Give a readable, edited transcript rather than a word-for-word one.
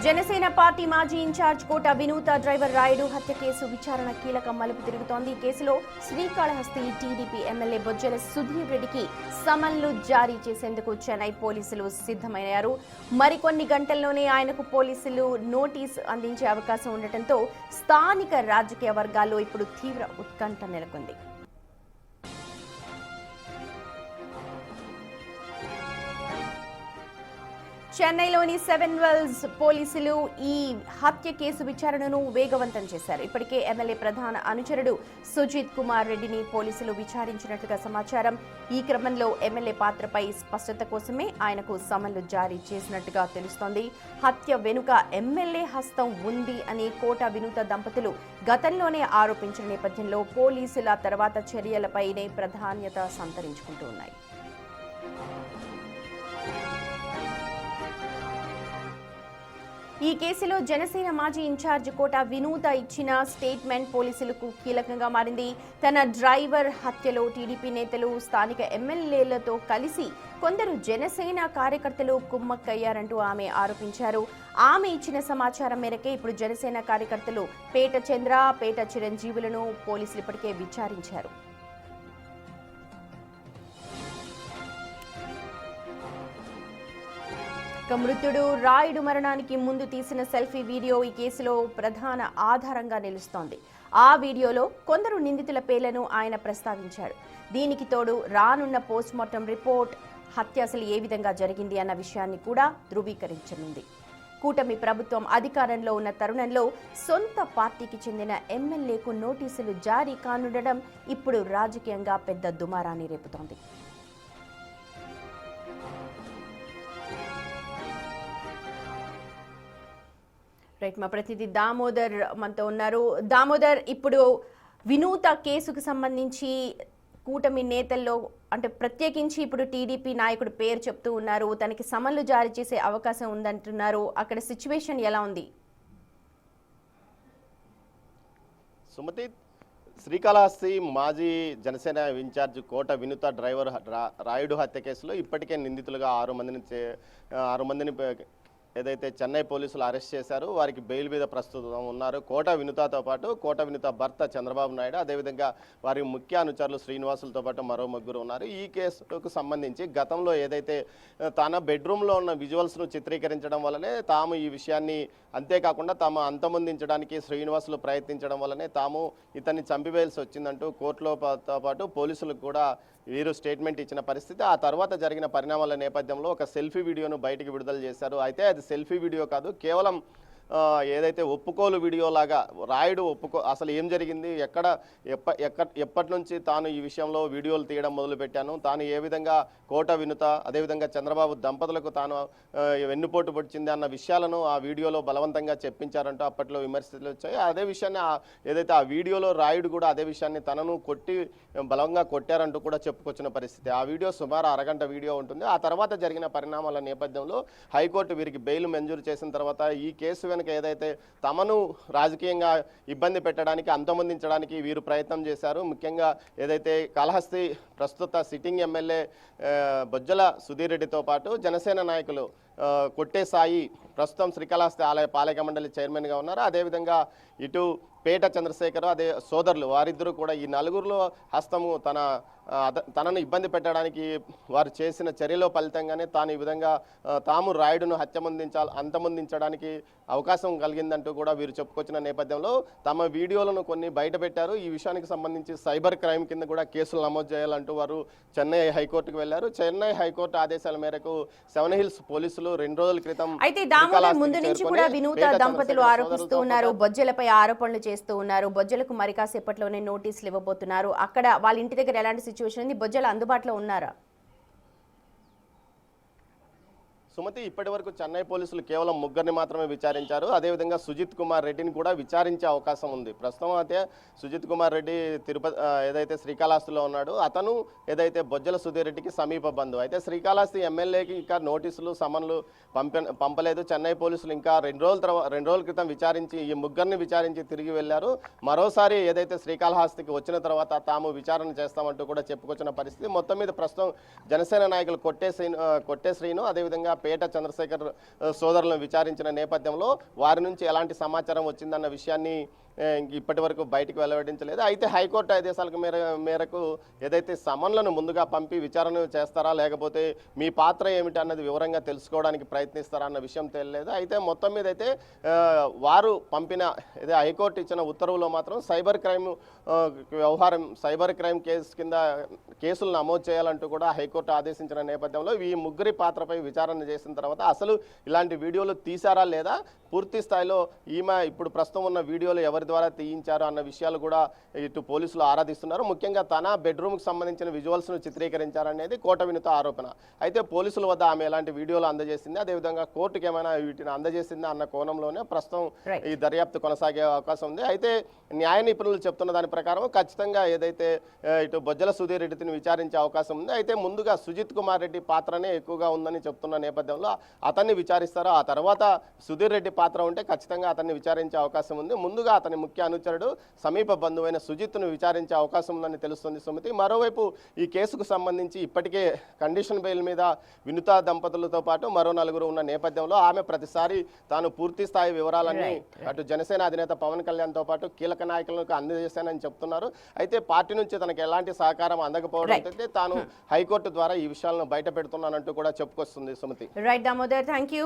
Janasena party మాజీ incharge కోట వినూత driver Rayudu హత్య case విచారణ కీలక మలుపు తిరుగుతోంది. ఈ కేసులో శ్రీకాళహస్తి టీడీపీ ఎమ్మెల్యే బొజ్జల సుధీర్ రెడ్డికి సమన్లు జారీ చేసేందుకు చెన్నై పోలీసులు సిద్ధమయ్యారు. మరికొన్ని గంటల్లోనే ఆయనకు పోలీసులు నోటీసు అందించే అవకాశం ఉండటంతో స్థానిక రాజకీయ వర్గాల్లో ఇప్పుడు తీవ్ర ఉత్కంఠ నెలకొంది. చెన్నైలోని 7 వెల్స్ పోలీసులు ఈ హత్య కేసు విచారణను వేగవంతం చేశారు. ఇప్పటికే ఎమ్మెల్యే ప్రధాన అనుచరుడు సుజిత్ కుమార్ రెడ్డిని పోలీసులు విచారించినట్లుగా సమాచారం. ఈ క్రమంలో ఎమ్మెల్యే పాత్రపై స్పష్టత కోసమే ఆయనకు సమన్లు జారీ చేసినట్టుగా తెలుస్తోంది. హత్య వెనుక ఎమ్మెల్యే హస్తం ఉంది అని కోట వినూత దంపతులు గతంలోనే ఆరోపించిన నేపథ్యంలో పోలీసుల తర్వాత చర్యలపైనే ప్రాధాన్యత సంతరించుకుంటూ ఉన్నాయి. ఈ కేసులో జనసేన మాజీ ఇన్ఛార్జ్ కోట వినూత ఇచ్చిన స్టేట్మెంట్ పోలీసులకు కీలకంగా మారింది. తన డ్రైవర్ హత్యలో టీడీపీ నేతలు, స్థానిక ఎమ్మెల్యేలతో కలిసి కొందరు జనసేన కార్యకర్తలు కుమ్మక్కయ్యారంటూ ఆమె ఆరోపించారు. ఆమె ఇచ్చిన సమాచారం మేరకే ఇప్పుడు జనసేన కార్యకర్తలు పేట చంద్ర, పేట చిరంజీవులను పోలీసులు ఇప్పటికే విచారించారు. మృతుడు రాయుడు మరణానికి ముందు తీసిన సెల్ఫీ వీడియో ఈ కేసులో ప్రధాన ఆధారంగా నిలుస్తోంది. ఆ వీడియోలో కొందరు నిందితుల పేర్లను ఆయన ప్రస్తావించాడు. దీనికి తోడు రానున్న పోస్ట్మార్టం రిపోర్ట్ హత్య అసలు ఏ విధంగా జరిగింది అన్న విషయాన్ని కూడా ధృవీకరించనుంది. కూటమి ప్రభుత్వం అధికారంలో ఉన్న తరుణంలో సొంత పార్టీకి చెందిన ఎమ్మెల్యేకు నోటీసులు జారీ కానుండడం ఇప్పుడు రాజకీయంగా పెద్ద దుమారాన్ని రేపుతోంది. రైట్, మా ప్రతినిధి దామోదర్ మనతో ఉన్నారు. దామోదర్, ఇప్పుడు వినూత కేసుకు సంబంధించి కూటమి నేతల్లో అంటే ప్రత్యేకించి ఇప్పుడు టీడీపీ నాయకుడు పేరు చెప్తూ ఉన్నారు, తనకి సమన్లు జారీ చేసే అవకాశం ఉందంటున్నారు. అక్కడ సిచ్యువేషన్ ఎలా ఉంది? సుమతి, శ్రీకాళహస్తి మాజీ జనసేన ఇన్ఛార్జ్ కోట వినూత డ్రైవర్ రాయుడు హత్య కేసులో ఇప్పటికే నిందితులుగా 6 మందిని ఏదైతే చెన్నై పోలీసులు అరెస్ట్ చేశారు. వారికి బెయిల్ మీద ప్రస్తుతం ఉన్నారు. కోట వినూతతో పాటు కోట వినూత భర్త చంద్రబాబు నాయుడు, అదేవిధంగా వారి ముఖ్య అనుచరులు శ్రీనివాసులతో పాటు మరో 3 ఉన్నారు. ఈ కేసుకు సంబంధించి గతంలో ఏదైతే తన బెడ్రూమ్లో ఉన్న విజువల్స్ను చిత్రీకరించడం వల్లనే తాము ఈ విషయాన్ని, అంతేకాకుండా తాము అంతమొందించడానికి శ్రీనివాసులు ప్రయత్నించడం వల్లనే తాము ఇతన్ని చంపివేయాల్సి వచ్చిందంటూ కోర్టులో పాటు పోలీసులకు కూడా వీరు స్టేట్మెంట్ ఇచ్చిన పరిస్థితి. ఆ తర్వాత జరిగిన పరిణామాల నేపథ్యంలో ఒక సెల్ఫీ వీడియోను బయటికి విడుదల చేశారు. అయితే అది సెల్ఫీ వీడియో కాదు, కేవలం ఏదైతే ఒప్పుకోలు వీడియో లాగా రాయుడు అసలు ఏం జరిగింది, ఎప్పటి నుంచి తాను ఈ విషయంలో వీడియోలు తీయడం మొదలుపెట్టాను, తాను ఏ విధంగా కోట వినూత అదేవిధంగా చంద్రబాబు దంపతులకు తాను వెన్నుపోటు పొడిచింది అన్న విషయాలను ఆ వీడియోలో బలవంతంగా చెప్పించారంటూ అప్పట్లో విమర్శలు వచ్చాయి. అదే విషయాన్ని ఏదైతే ఆ వీడియోలో రాయుడు కూడా అదే విషయాన్ని తనను బలంగా కొట్టారంటూ కూడా చెప్పుకొచ్చిన పరిస్థితి. ఆ వీడియో సుమారు అరగంట వీడియో ఉంటుంది. ఆ తర్వాత జరిగిన పరిణామాల నేపథ్యంలో హైకోర్టు వీరికి బెయిల్ మంజూరు చేసిన తర్వాత ఈ కేసు వెనుక ఏదైతే తమను రాజకీయంగా ఇబ్బంది పెట్టడానికి, అంతమొందించడానికి వీరు ప్రయత్నం చేశారు. ముఖ్యంగా ఏదైతే కాళహస్తి ప్రస్తుత సిట్టింగ్ ఎమ్మెల్యే బొజ్జల సుధీర్ రెడ్డితో పాటు జనసేన నాయకులు కొట్టే సాయి ప్రస్తుతం శ్రీకాళహస్తి పాలక మండలి చైర్మన్గా ఉన్నారు. అదేవిధంగా ఇటు పేట చంద్రశేఖర్ అదే సోదరులు, వారిద్దరూ కూడా ఈ 4గురిలో హస్తము తనను ఇబ్బంది పెట్టడానికి వారు చేసిన చర్యలో ఫలితంగానే తాను ఈ విధంగా తాము రాయుడును అంతమొందించడానికి అవకాశం కలిగిందంటూ కూడా వీరు చెప్పుకొచ్చిన నేపథ్యంలో తమ వీడియోలను కొన్ని బయట పెట్టారు. ఈ విషయానికి సంబంధించి సైబర్ క్రైమ్ కింద కూడా కేసులు నమోదు చేయాలంటూ వారు చెన్నై హైకోర్టుకు వెళ్లారు. చెన్నై హైకోర్టు ఆదేశాల మేరకు 7 హిల్స్ పోలీసులు 2 రోజుల క్రితం ముందు నుంచి కూడా వినూత దంపతులు ఆరోపిస్తూ ఉన్నారు, బొజ్జలపై ఆరోపణలు చేస్తూ ఉన్నారు. బొజ్జలకు మరి కాసేపట్లోనే నోటీసులు ఇవ్వబోతున్నారు. అక్కడ వాళ్ళ ఇంటి దగ్గర ఎలాంటి సిచ్యువేషన్ ఉంది? బొజ్జలు అందుబాటులో ఉన్నారా? సుమతి, ఇప్పటి వరకు చెన్నై పోలీసులు కేవలం 3 మాత్రమే విచారించారు. అదేవిధంగా సుజిత్ కుమార్ రెడ్డిని కూడా విచారించే అవకాశం ఉంది. ప్రస్తుతం అయితే సుజిత్ కుమార్ రెడ్డి ఏదైతే శ్రీకాళహస్తిలో ఉన్నాడు, అతను ఏదైతే బొజ్జల సుధీర్ రెడ్డికి సమీప బంధువు. అయితే శ్రీకాళహస్తి ఎమ్మెల్యేకి ఇంకా నోటీసులు సమన్లు పంపలేదు. చెన్నై పోలీసులు ఇంకా 2 రోజుల క్రితం విచారించి ఈ 3 విచారించి తిరిగి వెళ్లారు. మరోసారి ఏదైతే శ్రీకాళహస్తికి వచ్చిన తర్వాత తాము విచారణ చేస్తామంటూ కూడా చెప్పుకొచ్చిన పరిస్థితి. మొత్తం మీద ప్రస్తుతం జనసేన నాయకులు కొట్టే శ్రీను అదేవిధంగా పేట చంద్రశేఖర్ సోదరులను విచారించిన నేపథ్యంలో వారి నుంచి ఎలాంటి సమాచారం వచ్చిందన్న విషయాన్ని ఇప్పటి వరకు బయటకు వెల్లడించలేదు. అయితే హైకోర్టు ఆదేశాల మేరకు ఏదైతే సమన్లను ముందుగా పంపి విచారణ చేస్తారా లేకపోతే మీ పాత్ర ఏమిటి అన్నది వివరంగా తెలుసుకోవడానికి ప్రయత్నిస్తారా అన్న విషయం తెలియలేదు. అయితే మొత్తం మీద అయితే వారు పంపిన హైకోర్టు ఇచ్చిన ఉత్తర్వులో మాత్రం cyber crime cyber crime case కింద కేసులు నమోదు చేయాలంటూ కూడా హైకోర్టు ఆదేశించిన నేపథ్యంలో ఈ ముగ్గురి పాత్రపై విచారణ చేసిన తర్వాత అసలు ఇలాంటి వీడియోలు తీశారా లేదా, పూర్తి స్థాయిలో ఈమె ఇప్పుడు ప్రస్తుతం ఉన్న వీడియోలు ఎవరి ద్వారా తీయించారు అన్న విషయాలు కూడా ఇటు పోలీసులు ఆరాధిస్తున్నారు. ముఖ్యంగా తన బెడ్రూమ్కి సంబంధించిన విజువల్స్ను చిత్రీకరించారనేది కోట వినుత ఆరోపణ. అయితే పోలీసుల వద్ద ఆమె ఎలాంటి వీడియోలు అందజేసింది, అదేవిధంగా కోర్టుకి ఏమైనా వీటిని అందజేసిందా అన్న కోణంలోనే ప్రస్తుతం ఈ దర్యాప్తు కొనసాగే అవకాశం ఉంది. అయితే న్యాయ నిపుణులు చెప్తున్న దాని ప్రకారం ఖచ్చితంగా ఏదైతే ఇటు బొజ్జల సుధీర్ రెడ్డిని విచారించే అవకాశం ఉంది. అయితే ముందుగా సుజిత్ కుమార్ రెడ్డి పాత్రనే ఎక్కువగా ఉందని చెప్తున్న నేపథ్యంలో అతన్ని విచారిస్తారో, ఆ తర్వాత సుధీర్ రెడ్డి పాత్ర ఉంటే ఖచ్చితంగా అతన్ని విచారించే అవకాశం ఉంది. ముందుగా అతని ముఖ్య అనుచరుడు సమీప బంధువైన సుజిత్ను విచారించే అవకాశం ఉందని తెలుస్తుంది సుమతి. మరోవైపు ఈ కేసుకు సంబంధించి ఇప్పటికే కండిషన్ బెయిల్ మీద వినుత దంపతులతో పాటు మరో నలుగురు ఉన్న నేపథ్యంలో ఆమె ప్రతిసారి తాను పూర్తి స్థాయి వివరాలన్నీ అటు జనసేన అధినేత పవన్ కళ్యాణ్తో పాటు కీలక నాయకులకు అందజేశానని చెప్తున్నారు. అయితే పార్టీ నుంచి తనకు ఎలాంటి సహకారం అందకపోవడంతో తాను హైకోర్టు ద్వారా ఈ విషయాలను బయట పెడుతున్నానంటూ కూడా చెప్పుకొస్తుంది Sumathi. Right Damodar, thank you.